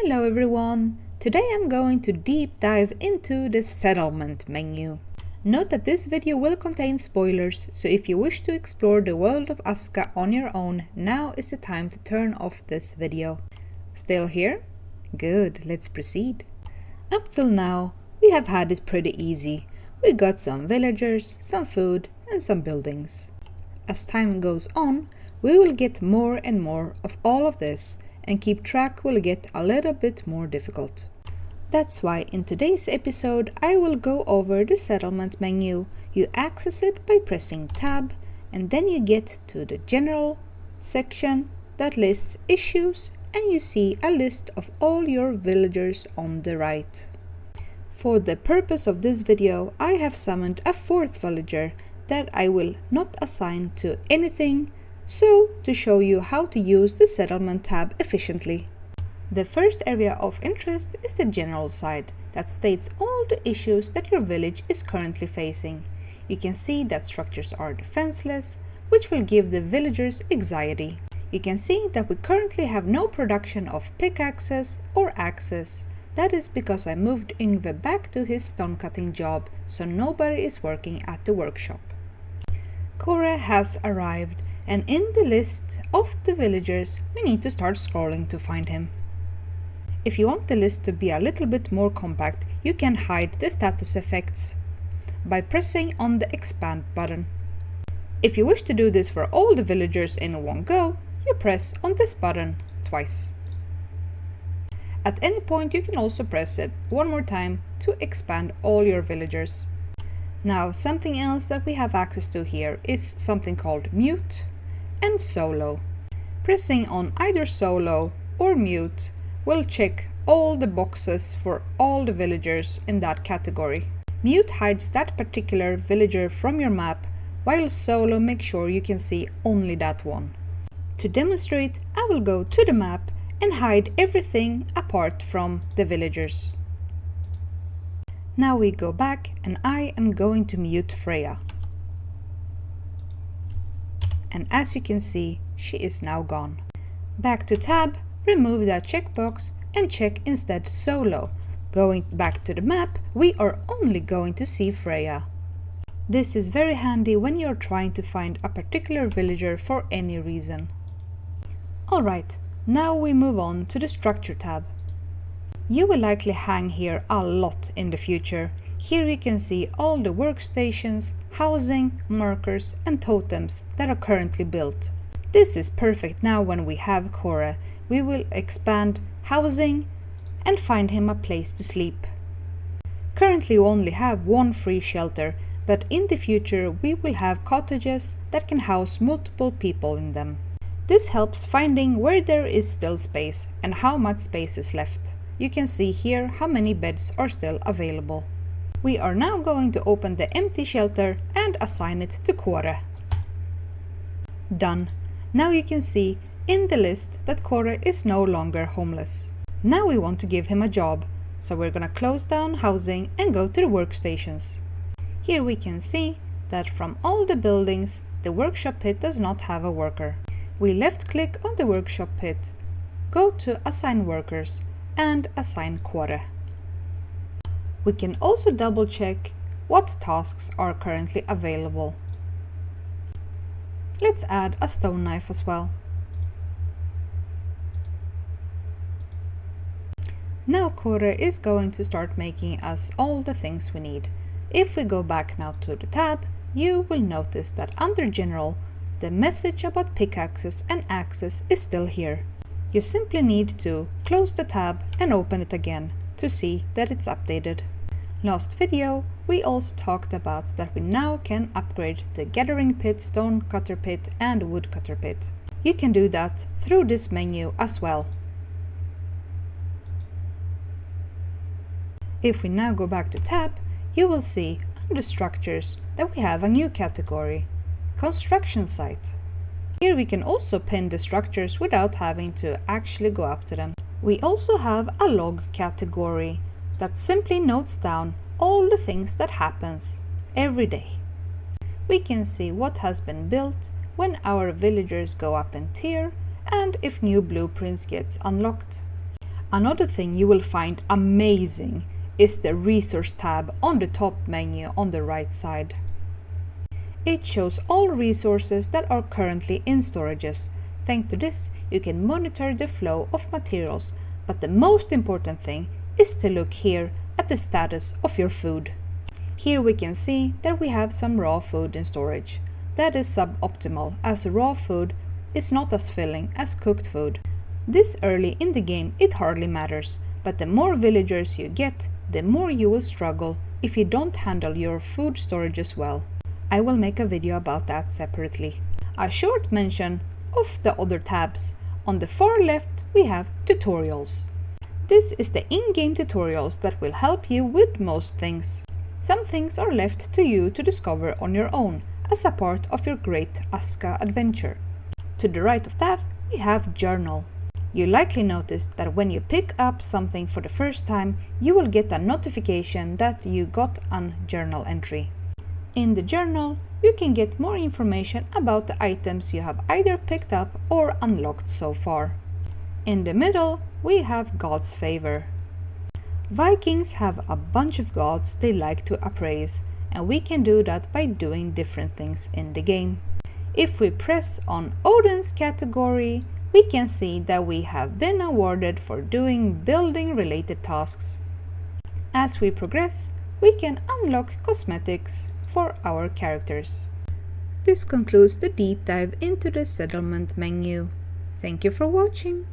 Hello everyone! Today I'm going to deep dive into the settlement menu. Note that this video will contain spoilers, so if you wish to explore the world of ASKA on your own, now is the time to turn off this video. Still here? Good, let's proceed. Up till now, we have had it pretty easy. We got some villagers, some food, and some buildings. As time goes on, we will get more and more of all of this, and keep track will get a little bit more difficult. That's why in today's episode I will go over the settlement menu. You access it by pressing tab, and then you get to the general section that lists issues, and you see a list of all your villagers on the right. For the purpose of this video, I have summoned a fourth villager that I will not assign to anything, so to show you how to use the settlement tab efficiently. The first area of interest is the general side that states all the issues that your village is currently facing. You can see that structures are defenseless, which will give the villagers anxiety. You can see that we currently have no production of pickaxes or axes. That is because I moved Yngve back to his stone cutting job, so nobody is working at the workshop. Kore has arrived, and in the list of the villagers, we need to start scrolling to find him. If you want the list to be a little bit more compact, you can hide the status effects by pressing on the expand button. If you wish to do this for all the villagers in one go, you press on this button twice. At any point you can also press it one more time to expand all your villagers. Now, something else that we have access to here is something called mute and solo. Pressing on either solo or mute will check all the boxes for all the villagers in that category. Mute hides that particular villager from your map, while solo makes sure you can see only that one. To demonstrate, I will go to the map and hide everything apart from the villagers. Now we go back, and I am going to mute Freya. And as you can see, she is now gone. Back to tab, remove that checkbox and check instead solo. Going back to the map, we are only going to see Freya. This is very handy when you're trying to find a particular villager for any reason. Alright, now we move on to the structure tab. You will likely hang here a lot in the future. Here you can see all the workstations, housing, markers and totems that are currently built. This is perfect now when we have Kore. We will expand housing and find him a place to sleep. Currently we only have one free shelter, but in the future we will have cottages that can house multiple people in them. This helps finding where there is still space and how much space is left. You can see here how many beds are still available. We are now going to open the empty shelter and assign it to Kore. Done. Now you can see in the list that Kore is no longer homeless. Now we want to give him a job, so we're gonna close down housing and go to the workstations. Here we can see that from all the buildings, the workshop pit does not have a worker. We left click on the workshop pit, go to assign workers, and assign Kore. We can also double check what tasks are currently available. Let's add a stone knife as well. Now Kore is going to start making us all the things we need. If we go back now to the tab, you will notice that under general, the message about pickaxes and axes is still here. You simply need to close the tab and open it again to see that it's updated. Last video, we also talked about that we now can upgrade the gathering pit, stone cutter pit and wood cutter pit. You can do that through this menu as well. If we now go back to tab, you will see under structures that we have a new category, construction site. Here we can also pin the structures without having to actually go up to them. We also have a log category that simply notes down all the things that happens every day. We can see what has been built, when our villagers go up in tier, and if new blueprints gets unlocked. Another thing you will find amazing is the Resource tab on the top menu on the right side. It shows all resources that are currently in storages. Thanks to this, you can monitor the flow of materials, but the most important thing is to look here at the status of your food. Here we can see that we have some raw food in storage. That is suboptimal, as raw food is not as filling as cooked food. This early in the game it hardly matters, but the more villagers you get, the more you will struggle if you don't handle your food storages well. I will make a video about that separately. A short mention of the other tabs. On the far left we have tutorials. This is the in-game tutorials that will help you with most things. Some things are left to you to discover on your own as a part of your great ASKA adventure. To the right of that we have journal. You likely noticed that when you pick up something for the first time, you will get a notification that you got a journal entry. In the journal, you can get more information about the items you have either picked up or unlocked so far. In the middle, we have God's favor. Vikings have a bunch of gods they like to appraise, and we can do that by doing different things in the game. If we press on Odin's category, we can see that we have been awarded for doing building-related tasks. As we progress, we can unlock cosmetics for our characters. This concludes the deep dive into the settlement menu. Thank you for watching.